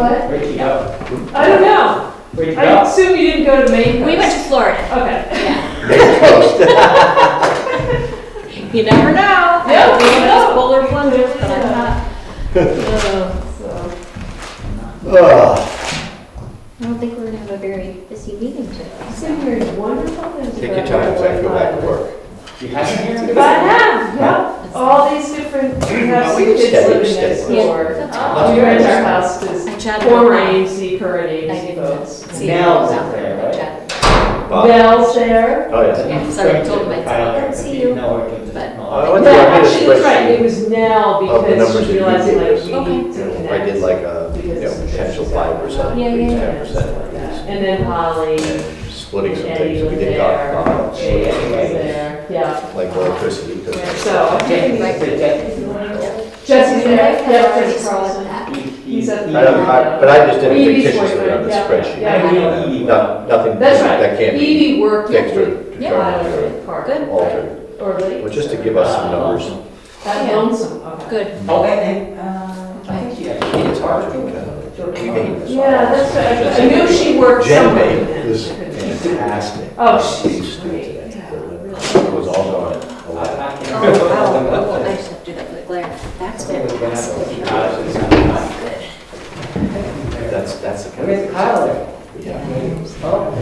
What? Where'd you go? I don't know. Where'd you I go? assume you didn't go to Maine. We went to Florida. Okay. You never know. Yeah, I could be one of no. those polar plungers, but I'm not. I don't think we're gonna have a very busy meeting today. Senior is wonderful. Take your time, so I can go back to work. You haven't here? I have, yeah. All these different, we have some we can kids stay, living stay. next Yeah, door. that's We rent our house I to chatted former with Mom. AMC, current I AMC didn't folks. see Nell's it. up there, I right? chatted. Nell's there. Oh, yeah. Yeah, sorry, I told him I'd Kyle, see you. No, we're good. But- I went Yeah, through, I made a actually, that's right, spreadsheet it was Nell of the because numbers she that realized you like did. we need to connect. I did like a, potential 5%, Yeah, yeah, yeah. 10%. And then Holly, And splitting some Eddie things, was we did there, talk about, Jay was there, yeah. like electricity, because So, Jesse's Jesse's there, Right. yeah, Jesse Carlson. He's at the. but I just did it Evie's fictitiously on the boyfriend, spreadsheet. Yeah. Nothing That's right. that can't be Evie worked fixed or with determined Park. Good. or altered. Or late. But just to give us some numbers. At Yeah. Lonesome, okay. Good. Oh, and, I think she actually It's hard to Yeah, that's right. I knew she worked Jen somewhere. made with him. this fantastic. Oh, she's great. It was all gone. Oh, wow. Oh, I just have to do that for the glare. That's fantastic. That's the kind Where's of. Kyle there? Yeah. Oh,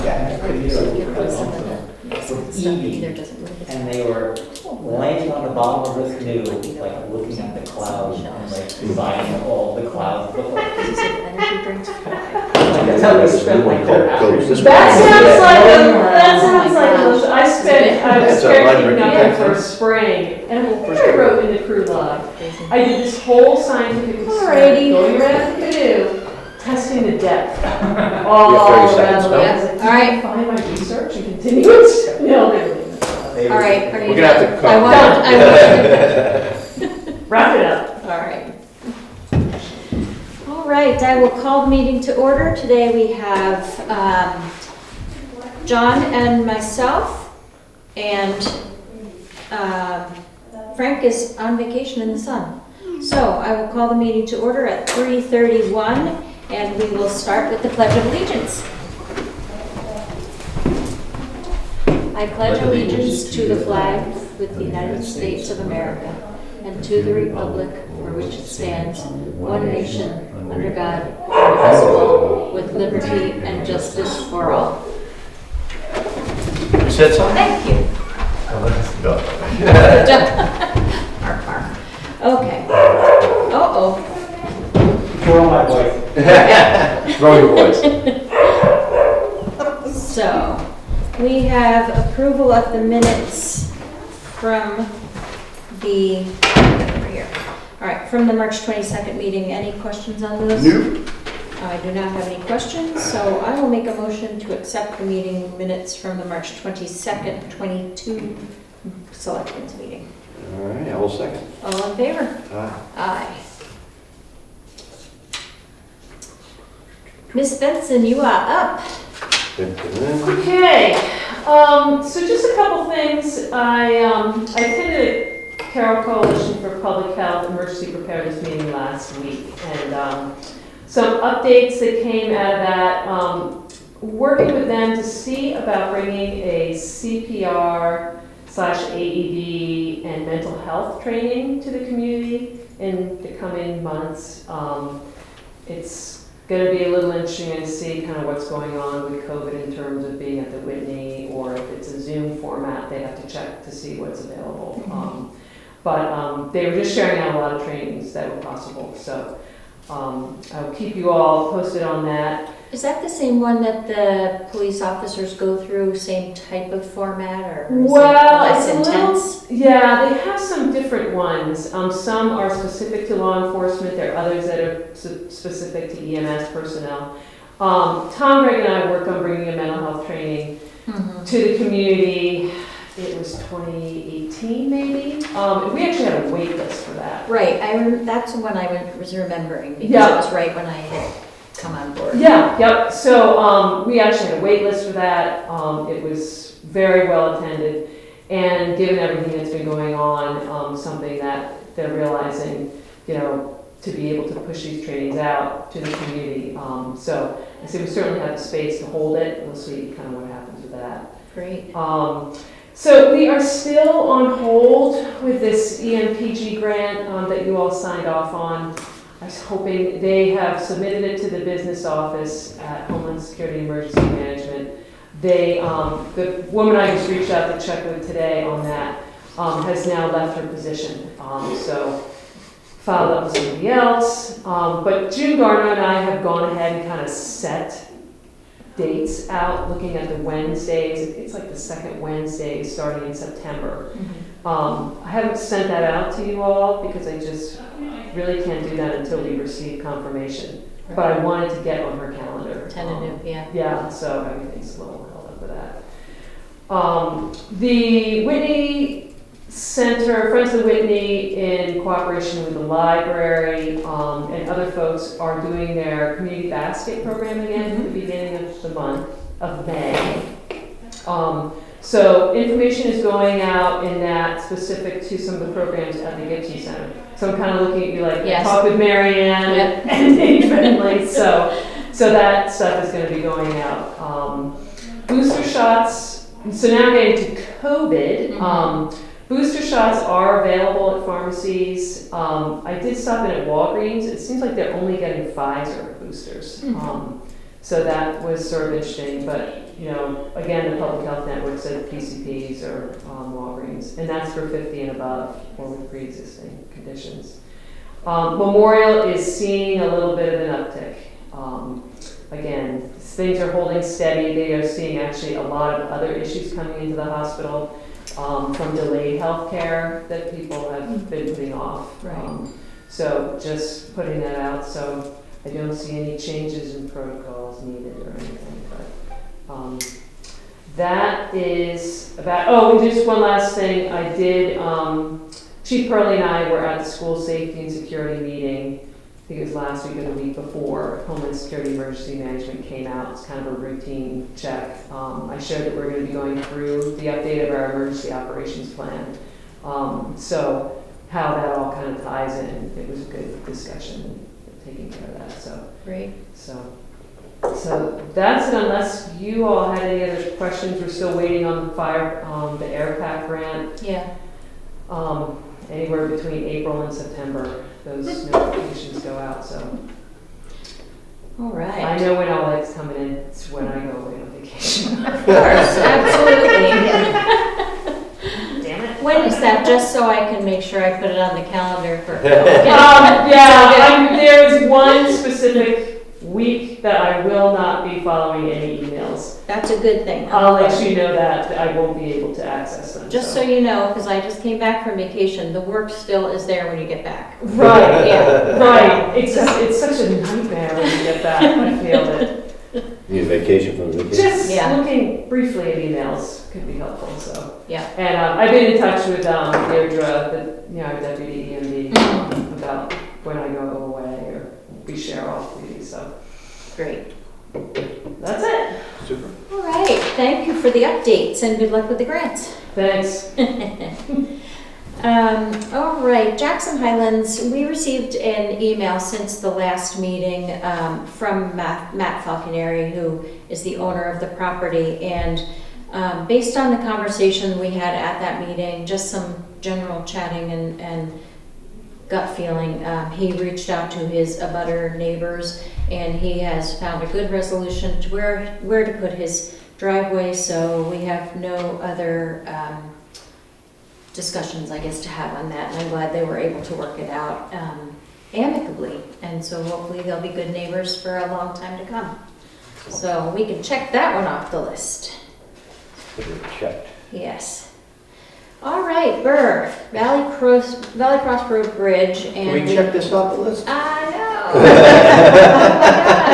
Get rid of some of the stuff that either doesn't really get. and they were laying on the bottom of this canoe, like looking at the clouds and like designing all the clouds. He said energy drinks. That's how they spent like their afternoon. That sounds like, I was That's a line caretaking up breaking there for spring, and I wrote in the crew log, I did this whole scientific experiment, Alrighty. going around the canoe, testing the depth, You all have 30 around seconds, the no? lake. I was like, All right. "Can I find my research and continue it?" No, they wouldn't. All right, are you We're gonna have done? to I cut. want Wrap it up. All right. All right, I will call the meeting to order. Today we have John and myself, and Frank is on vacation in the sun. So I will call the meeting to order at 3:31, and we will start with the Pledge of Allegiance. I pledge allegiance to the flag with the United States of America and to the republic for which it stands, one nation, under God, indivisible, with liberty and justice for all. You said something? Thank you. No. Arf, arf. Okay. Uh-oh. Throw my voice. Throw your voice. So, we have approval of the minutes from the, over here. All right, from the March 22nd meeting. Any questions on those? Nope. I do not have any questions, so I will make a motion to accept the meeting minutes from the March 22nd, 22 Selectmen's meeting. All right, I will second. All in favor? Ah. Aye. Miss Benson, you are up. Okay, so just a couple things. I attended a Carroll Coalition for Public Health Emergency Preparedness meeting last week, and some updates that came out of that. Working with them to see about bringing a CPR / AED and mental health training to the community in the coming months. It's going to be a little interesting to see kind of what's going on with COVID in terms of being at the Whitney, or if it's a Zoom format, they have to check to see what's available. But they were just sharing out a lot of trainings that were possible. So I'll keep you all posted on that. Is that the same one that the police officers go through, same type of format, or is it Well, less it's a little, intense? yeah, they have some different ones. Some are specific to law enforcement. There are others that are specific to EMS personnel. Tom, Greg, and I worked on bringing a mental health training to the community. It was 2018, maybe. We actually had a wait list for that. Right, that's the one I was remembering, because Yeah. it was right when I had come on board. Yeah, yep. So we actually had a wait list for that. It was very well attended. And given everything that's been going on, something that they're realizing, you know, to be able to push these trainings out to the community. So I said we certainly have the space to hold it. We'll see kind of what happens with that. Great. So we are still on hold with this EMPG grant that you all signed off on. I was hoping they have submitted it to the business office at Homeland Security Emergency Management. They, the woman I just reached out to check with today on that has now left her position. So filed up with somebody else. But June Garner and I have gone ahead and kind of set dates out, looking at the Wednesdays. It's like the second Wednesday starting in September. I haven't sent that out to you all because I just really can't do that until we receive confirmation. But I wanted to get on her calendar. Tentative, yeah. Yeah, so everything's a little held up with that. The Whitney Center, Friends of Whitney, in cooperation with the library and other folks, are doing their community basket program again at the beginning of the month of May. So information is going out in that specific to some of the programs at the Gibson Center. So I'm kind of looking at you like, Yes. talk with Marianne and Dave Finley. So that stuff is going to be going out. Booster shots. So now getting to COVID. Booster shots are available at pharmacies. I did stop in at Walgreens. It seems like they're only getting Pfizer boosters. So that was sort of interesting. But, you know, again, the Public Health Network said PCPs or Walgreens. And that's for 50 and above or with pre-existing conditions. Memorial is seeing a little bit of an uptick. Again, things are holding steady. They are seeing actually a lot of other issues coming into the hospital. From delayed health care that people have been putting off. Right. So just putting that out. So I don't see any changes in protocols needed or anything. But that is about, oh, and just one last thing. I did, Chief Pearlie and I were at the school safety and security meeting. I think it was last week or the week before. Homeland Security Emergency Management came out. It's kind of a routine check. I showed that we're going to be going through the update of our emergency operations plan. So how that all kind of ties in. It was a good discussion taking care of that. So Great. So that's it. Unless you all had any other questions, we're still waiting on the the air pack grant. Yeah. Anywhere between April and September, those notifications go out. So All right. I know when all that's coming in. It's when I go away on vacation. Of course, absolutely. Damn it. When is that? Just so I can make sure I put it on the calendar for. There's one specific week that I will not be following any emails. That's a good thing. I'll let you know that I won't be able to access them. Just so you know, because I just came back from vacation, the work still is there when you get back. Right, yeah, right. It's such a nightmare when you get back. I feel it. You need vacation from the vacation? Just Yeah. looking briefly at emails could be helpful. So Yeah. and I've been in touch with Deirdre, our deputy EMD, about when I go away or we share off duties. So Great. that's it. Super. All right. Thank you for the updates and good luck with the grants. Thanks. All right, Jackson Highlands, we received an email since the last meeting from Matt Falconeri, who is the owner of the property. And based on the conversation we had at that meeting, just some general chatting and gut feeling, he reached out to his abutter neighbors, and he has found a good resolution to where to put his driveway. So we have no other discussions, I guess, to have on that, and I'm glad they were able to work it out amicably, and so hopefully they'll be good neighbors for a long time to come. So we can check that one off the list. Checked. Yes. All right, Burr, Valley Cross Road Bridge, and Can we check this off the list? I know. Oh my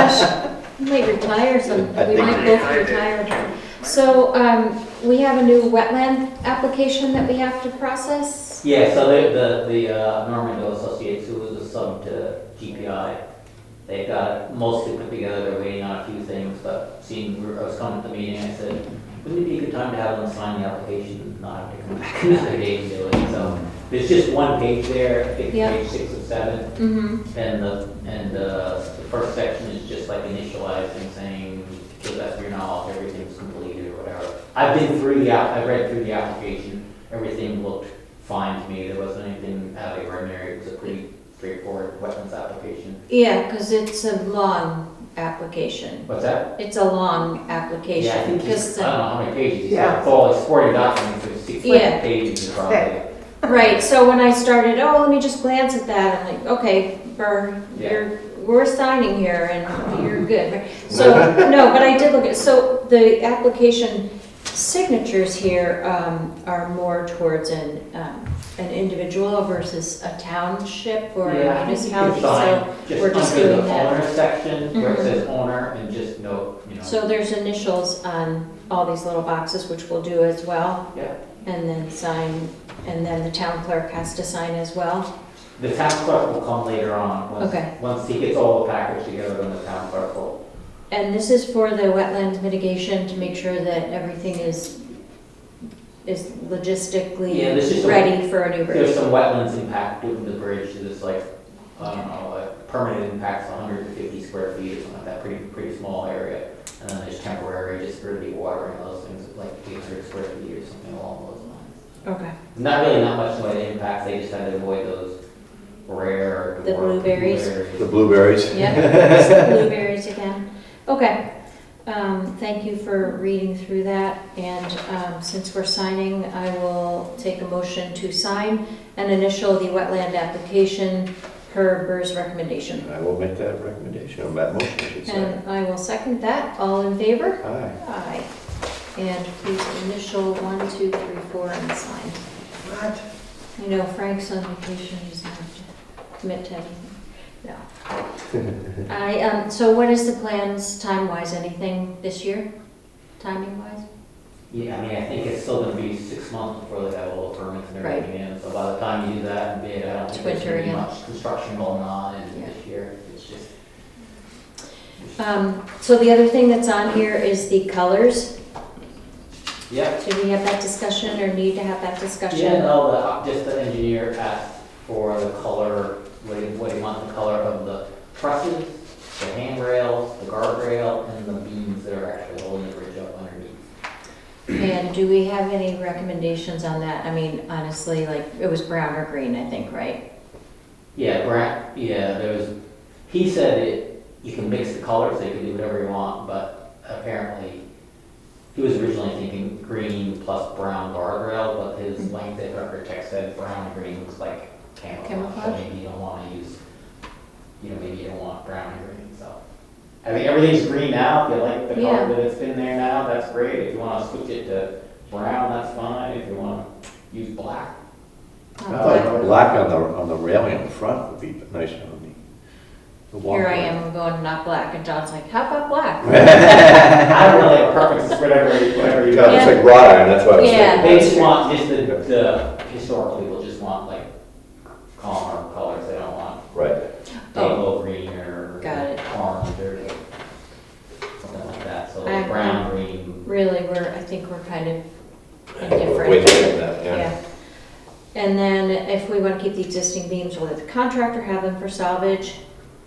gosh, we might retire some. We might both retire. So we have a new wetland application that we have to process. Yeah, so the Norman Doe Associates, who was a sub to GPI, they got it mostly put together. They're waiting on a few things, but seeing I was coming to the meeting, I said, wouldn't it be a good time to have them sign the application and not have to come back another day to do it? So There's just one page there, I think Yeah. page 6 or 7, Mm-hmm. and the first section is just like initializing, saying, to the best of your knowledge, everything's completed or whatever. I've been through I read through the application, everything looked fine to me, there wasn't anything out of the ordinary, it was a pretty straightforward wetlands application. Yeah, because it's a long application. What's that? It's a long application. Yeah, I think because I don't know how many pages, it's Yeah. like full supporting documents, there's 6 Yeah. pages probably. Right, so when I started, let me just glance at that, I'm like, okay, we're signing here and you're good. Right? So, no, but I did look at, so the application signatures here are more towards an individual versus a township or a Yeah, I think you can municipality, sign so we're just under doing the that. owner section, where it Mhm. says owner, and just note, So there's initials on all these little boxes, which we'll do as well, Yeah. and then sign, and then the town clerk has to sign as well. The town clerk will come later on, Okay. once he gets all the package together, then the town clerk will. And this is for the wetland mitigation to make sure that everything is Yeah, this is logistically ready for a new There's bridge. some wetlands impact with the bridge, there's like, I don't know, like permanent impacts 150 square feet or something like that, pretty small area. And then there's temporary, just for the watering those things, like 800 square feet or something along those lines. Okay. Not much in the way of impacts, they just had to avoid those rare. The blueberries. The blueberries. Yeah, blueberries again. Okay. Thank you for reading through that. And since we're signing, I will take a motion to sign and initial the wetland application per Burr's recommendation. I will make that recommendation, or that motion, I should say. And I will second that. All in favor? Aye. Aye. And please initial 1, 2, 3, 4 and sign. What? You know, Frank's on vacation, he doesn't have to commit to anything. No. So what is the plans time-wise? Anything this year, timing-wise? Yeah, I mean, I think it's still gonna be 6 months before they have all the permits and Right. everything in, so by the time you do that and bid, I don't It's think there's winter gonna be again. much construction going on in Yeah. this year, it's just. So the other thing that's on here is the colors. Yeah. Did we have that discussion or need to have that discussion? Yeah, no, just the engineer asked for the color, what he wants the color of the trusses, the handrails, the guardrail, and the beams that are actually holding the bridge up underneath. And do we have any recommendations on that? I mean, honestly, like, it was brown or green, I think, right? Yeah, he said you can mix the colors, so you can do whatever you want, but apparently, he was originally thinking green plus brown guardrail, but his landscape architect said brown and green looks like camouflage, so Camouflage? maybe you don't want to use, maybe you don't want brown and green, so. I mean, everything's green now, if you like the Yeah. color that it's been there now, that's great, if you want to switch it to brown, that's fine, if you want to use black. I thought black on the railing in front would be nice on the walkway. Here I am going not black, and John's like, how about black? I don't really have a preference, it's whatever you Yeah, it's like wrought iron, that's what I was Yeah. thinking. They just want, just the historical people just want like calmer colors, they don't want Right. phthalo green or Got it. orange or something like that, so I'm- brown, green. Really, I think we're kind of Way indifferent. too late that, yeah. Yeah. And then if we want to keep the existing beams, will the contractor have them for salvage?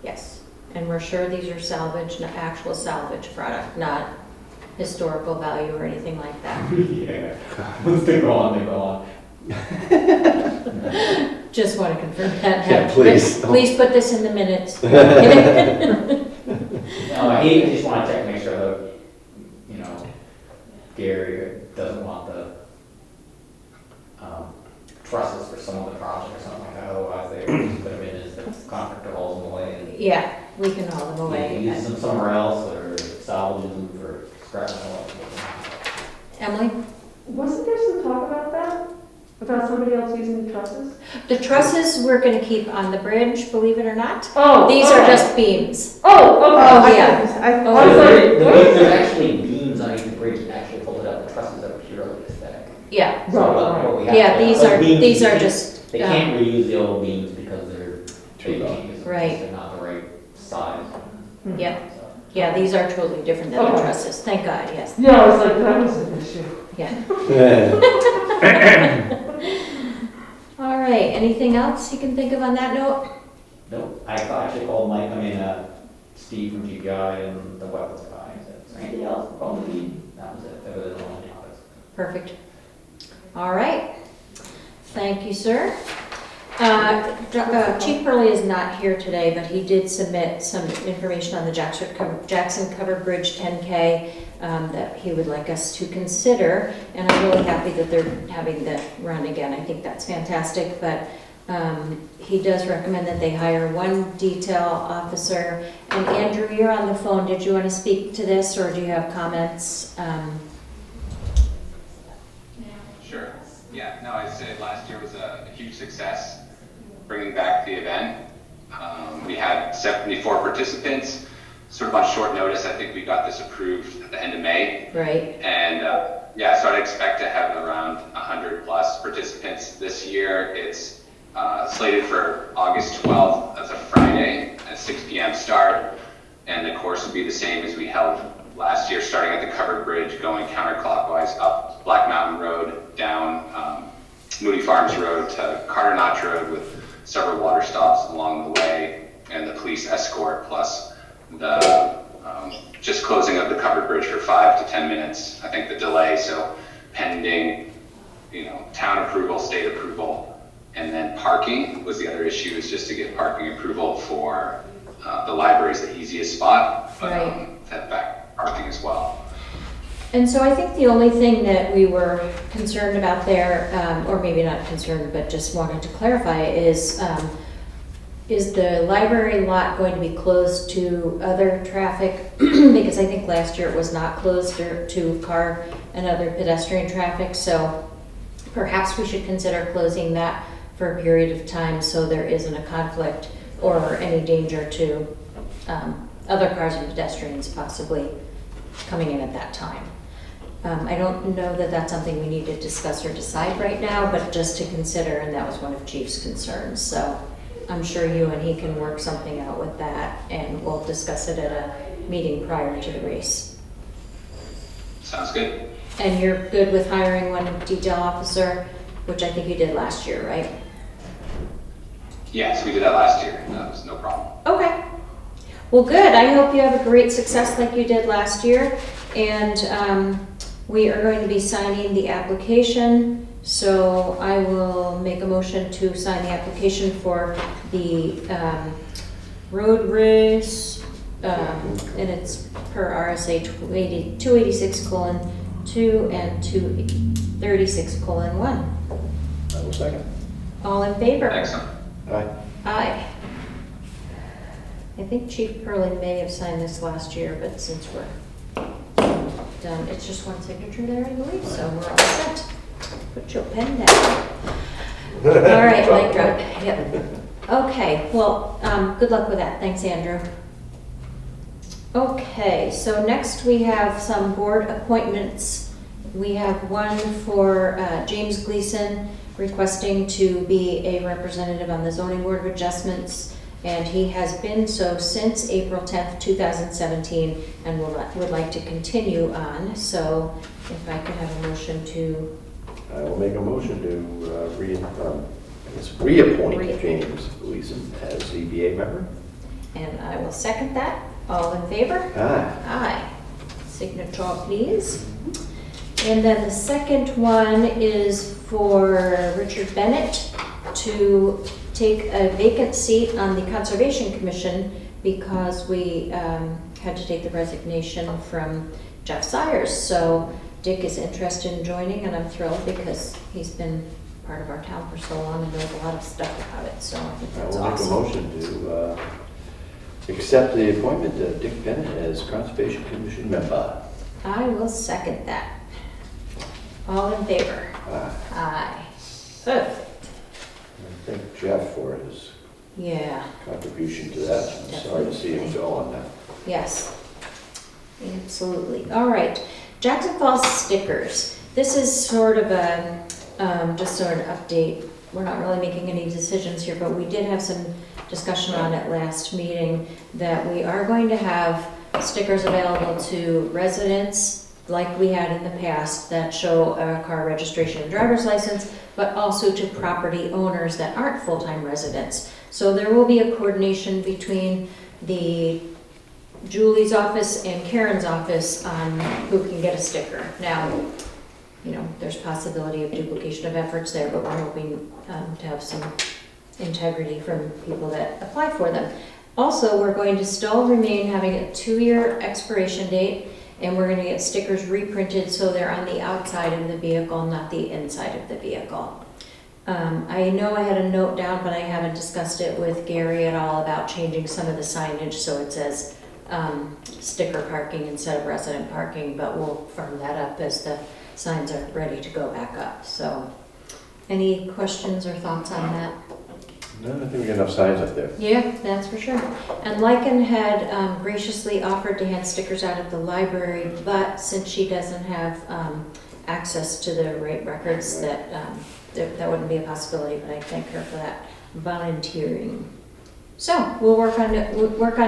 Yes. And we're sure these are salvage, actual salvage product, not historical value or anything like that. Yeah, once they go on, they go on. Just want to confirm that. Yeah, please. Please put this in the minutes. No, he just wanted to check, make sure that, Gary doesn't want the trusses for some of the project or something like that, otherwise they just put them in as the contractor hauls them away and Yeah, we can haul them you away. use them somewhere else or salvage them for scrap metal. Emily? Wasn't there some talk about that? About somebody else using the trusses? The trusses we're going to keep on the bridge, believe it or not. Oh. These are just beams. Oh, okay. yeah. I was like, what? There's actually beams underneath the bridge that actually hold it up, the trusses are purely aesthetic. Yeah. So what we have Yeah, to- these but are, beams, these are just, They can't reuse the old beams because they Too can't use them, Right. they're not the right size. yeah, So. yeah, these are totally different than the Okay. trusses. Thank God, yes. Yeah, I was like, that was an issue. Yeah. Yeah. All right. anything else you can think of on that note? Nope, I actually called Mike, Steve from GPI and the weapons guy, and said, is there anything else? Call the meeting. That was it, that was the only topics. Perfect. All right. Thank you, sir. Chief Hurley is not here today, but he did submit some information on the Jackson Covered Bridge 10K that he would like us to consider. And I'm really happy that they're having the run again. I think that's fantastic. But he does recommend that they hire one detail officer. And Andrew, you're on the phone. Did you want to speak to this, or do you have comments? Sure. Yeah, no, I'd say last year was a huge success, bringing back the event. We had 74 participants, sort of on short notice. I think we got this approved at the end of May. Right. And yeah, so I'd expect to have around 100 plus participants this year. It's slated for August 12th. That's a Friday at 6 p.m. start. And the course will be the same as we held last year, starting at the Covered Bridge, going counterclockwise up Black Mountain Road, down Moody Farms Road to Carter Notch Road, with several water stops along the way, and the police escort, plus the just closing of the Covered Bridge for 5 to 10 minutes. I think the delay, so pending, town approval, state approval, and then parking was the other issue, is just to get parking approval for the library is the easiest spot, but Right. have back parking as well. And so I think the only thing that we were concerned about there, or maybe not concerned, but just wanted to clarify, is the library lot going to be closed to other traffic? Because I think last year it was not closed to car and other pedestrian traffic. So perhaps we should consider closing that for a period of time so there isn't a conflict or any danger to other cars and pedestrians possibly coming in at that time. I don't know that that's something we need to discuss or decide right now, but just to consider, and that was one of Chief's concerns. So I'm sure you and he can work something out with that, and we'll discuss it at a meeting prior to the race. Sounds good. And you're good with hiring one detail officer, which I think you did last year, right? Yes, we did that last year. That was no problem. Okay. Well, good. I hope you have a great success like you did last year. And we are going to be signing the application. So I will make a motion to sign the application for the road race. And it's per RSA 286:2 and 236:1. I will second. All in favor? Excellent. Aye. Aye. I think Chief Perlin may have signed this last year, but since we're done, it's just one signature there, I believe, so we're all set. Put your pen down. All right, mic drop. Yep. Okay, well, good luck with that. Thanks, Andrew. Okay, so next we have some board appointments. We have one for James Gleason requesting to be a representative on the Zoning Board of Adjustments, and he has been so since April 10th, 2017, and would like to continue on. So if I could have a motion to... I will make a motion to reappoint James Gleason as ZBA member. And I will second that. All in favor? Aye. Aye. Signature, please. And then the second one is for Richard Bennett to take a vacant seat on the Conservation Commission because we had to take the resignation from Jeff Sires. So Dick is interested in joining, and I'm thrilled because he's been part of our town for so long and knows a lot of stuff about it. So I think that's awesome. I will make a motion to accept the appointment of Dick Bennett as Conservation Commission member. I will second that. All in favor? Aye. Aye. Good. Thank Jeff for his Yeah, contribution to that. I'm sorry to see him go on that. yes. Absolutely. All right. Jackson Falls stickers. This is sort of a, just sort of an update. We're not really making any decisions here, but we did have some discussion on it last meeting that we are going to have stickers available to residents like we had in the past, that show a car registration and driver's license, but also to property owners that aren't full-time residents. So there will be a coordination between the Julie's office and Karen's office on who can get a sticker. Now, you know, there's possibility of duplication of efforts there, but we're hoping to have some integrity from people that apply for them. Also, we're going to still remain having a 2-year expiration date, and we're going to get stickers reprinted so they're on the outside of the vehicle, not the inside of the vehicle. I know I had a note down, but I haven't discussed it with Gary at all about changing some of the signage so it says sticker parking instead of resident parking, but we'll firm that up as the signs are ready to go back up. So, any questions or thoughts on that? No, I think we got enough signs up there. Yeah, that's for sure. And Lycan had graciously offered to hand stickers out at the library, but since she doesn't have access to the rate records, that wouldn't be a possibility, but I thank her for that volunteering. So we'll work on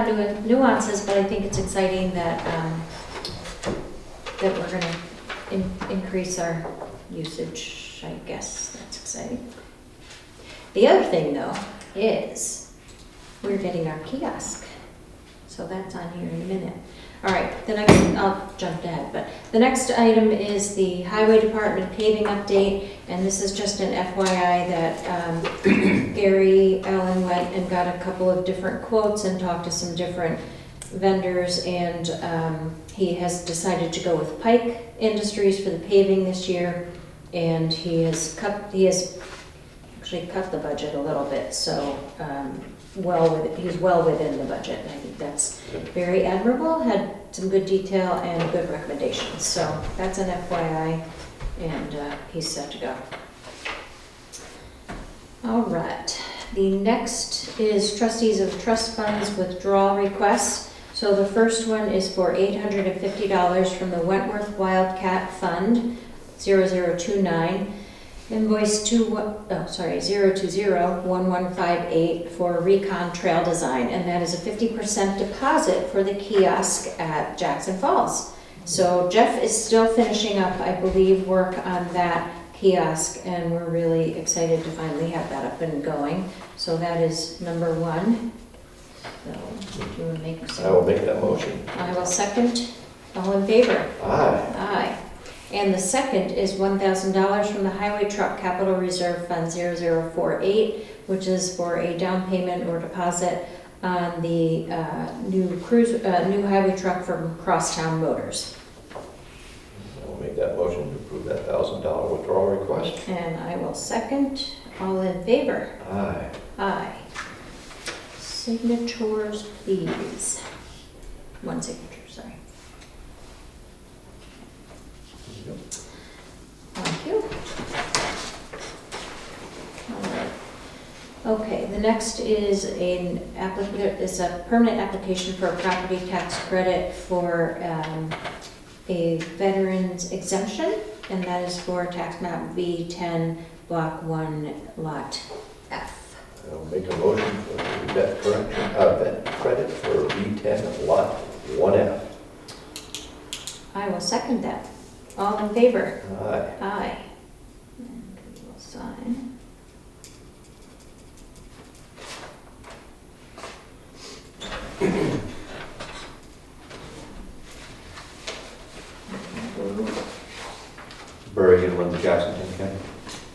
doing nuances, but I think it's exciting that that we're going to increase our usage. I guess that's exciting. The other thing, though, is we're getting our kiosk. So that's on here in a minute. All right, the next, I'll jump ahead, but the next item is the Highway Department paving update, and this is just an FYI that Gary Allen went and got a couple of different quotes and talked to some different vendors, and he has decided to go with Pike Industries for the paving this year, and he has actually cut the budget a little bit, so he's well within the budget. I think that's very admirable, had some good detail and good recommendations. So that's an FYI, and he's set to go. All right, the next is trustees of trust funds withdrawal requests. So the first one is for $850 from the Wentworth Wildcat Fund 0029. Invoice 020-1158 for Recon Trail Design, and that is a 50% deposit for the kiosk at Jackson Falls. So Jeff is still finishing up, I believe, work on that kiosk, and we're really excited to finally have that up and going. So that is number one. So, do you want to make a second? I will make that motion. I will second. All in favor? Aye. Aye. And the second is $1,000 from the Highway Truck Capital Reserve Fund 0048, which is for a down payment or deposit on the new highway truck from Crosstown Motors. I will make that motion to approve that $1,000 withdrawal request. And I will second. All in favor? Aye. Aye. Signatures, please. One signature, sorry. Thank you. All right. Okay, the next is a permanent application for a property tax credit for a veteran's exemption, and that is for tax map V10, block 1, lot F. I'll make a motion for that credit for V10 lot 1F. I will second that. All in favor? Aye. Aye. And we will sign. Berrigan runs Jackson County.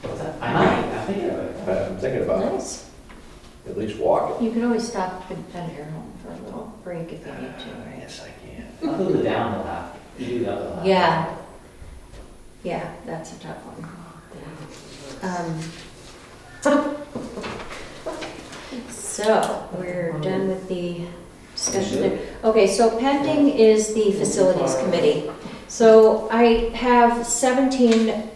What's that? I'm thinking of it. I'm thinking about it. Nice. At least walk it. You can always stop at your home for a little break if you need to, right? Yes, I can. I'll do the down the lap. You do the other lap. Yeah. Yeah, that's a tough one. So, we're done with the discussion there. Okay, so pending is the facilities committee. So I have 17,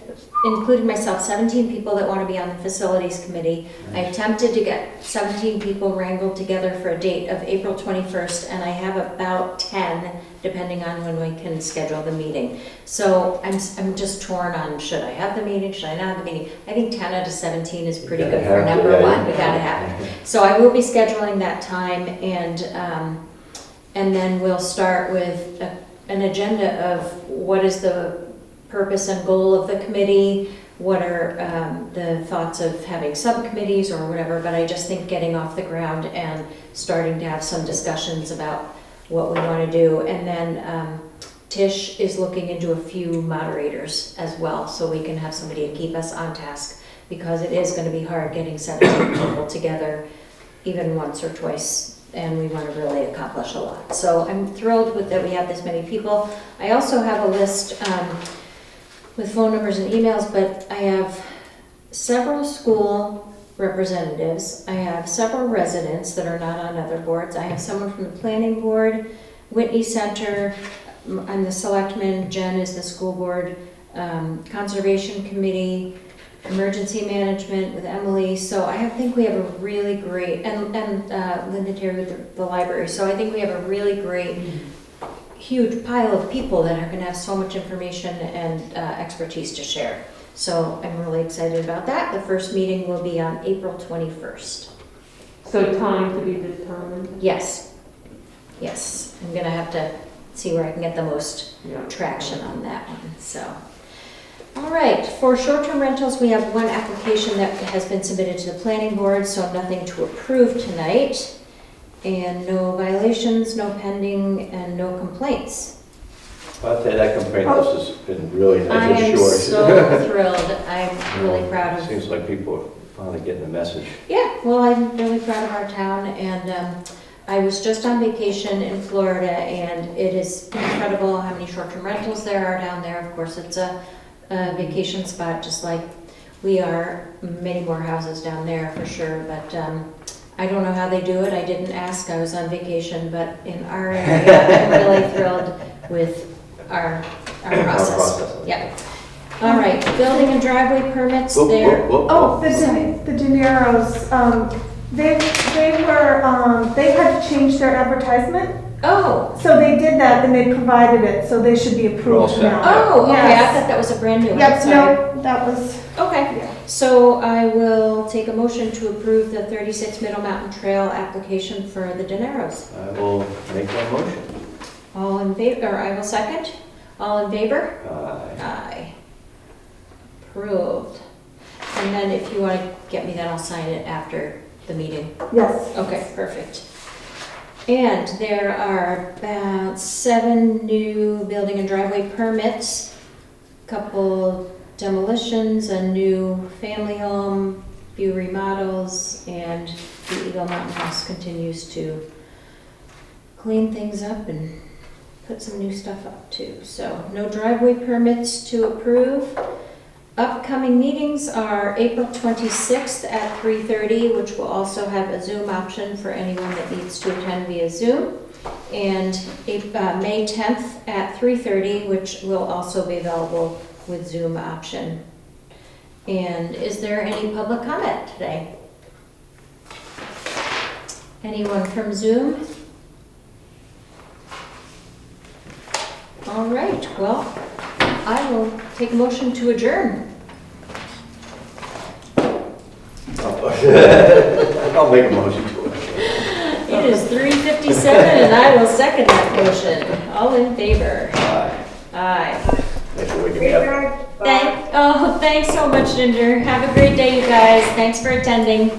including myself, 17 people that want to be on the facilities committee. I attempted to get 17 people wrangled together for a date of April 21st, and I have about 10, depending on when we can schedule the meeting. So I'm just torn on, should I have the meeting, should I not have the meeting? I think 10 out of 17 is pretty good for number one. We gotta have it. So I will be scheduling that time, and then we'll start with an agenda of what is the purpose and goal of the committee, what are the thoughts of having subcommittees or whatever, but I just think getting off the ground and starting to have some discussions about what we want to do. And then Tish is looking into a few moderators as well, so we can have somebody to keep us on task, because it is going to be hard getting 17 people together even once or twice, and we want to really accomplish a lot. So I'm thrilled with that we have this many people. I also have a list with phone numbers and emails, but I have several school representatives. I have several residents that are not on other boards. I have someone from the planning board, Whitney Center, I'm the selectman, Jen is the school board, conservation committee, emergency management with Emily. So I think we have a really great, and Linda Terry with the library. So I think we have a really great huge pile of people that are going to have so much information and expertise to share. So I'm really excited about that. The first meeting will be on April 21st. So time to be determined? Yes. Yes. I'm going to have to see where I can get the most Yeah. traction on that one. So, all right. For short-term rentals, we have one application that has been submitted to the planning board, so nothing to approve tonight. And no violations, no pending, and no complaints. I'll say that complaint list has been really I nice am and short. so thrilled. I'm really proud of. Seems like people are finally getting the message. Yeah, well, I'm really proud of our town, and I was just on vacation in Florida, and it is incredible how many short-term rentals there are down there. Of course, it's a vacation spot, just like we are. Many more houses down there for sure, but I don't know how they do it. I didn't ask. I was on vacation, but in our area, I'm really thrilled with our process. Yeah. Yep. All right, building and driveway permits Whoop, there. whoop, whoop, Oh, whoop. the Dineros, they had to change their advertisement, Oh, so they did that, and they provided it, so they should be We're all approved set. now. oh, okay, I Yes. thought that was a brand new one, Yep, sorry. no, that was, Okay, yeah. so I will take a motion to approve the 36 Middle Mountain Trail application for the Dineros. I will make that motion. All in favor, or I will second. All in favor? Aye. Aye. Approved. And then if you want to get me that, I'll sign it after the meeting. Yes. Okay, perfect. And there are about 7 new building and driveway permits, couple demolitions, a new family home, few remodels, and the Eagle Mountain House continues to clean things up and put some new stuff up too. So no driveway permits to approve. Upcoming meetings are April 26th at 3:30, which will also have a Zoom option for anyone that needs to attend via Zoom. And May 10th at 3:30, which will also be available with Zoom option. And is there any public comment today? Anyone from Zoom? All right, well, I will take a motion to adjourn. I'll make a motion to it. It is 3:57 and I will second that motion. All in favor? Aye. Aye. Thanks for waking me up. Thanks so much, Ginger. Have a great day, you guys. Thanks for attending.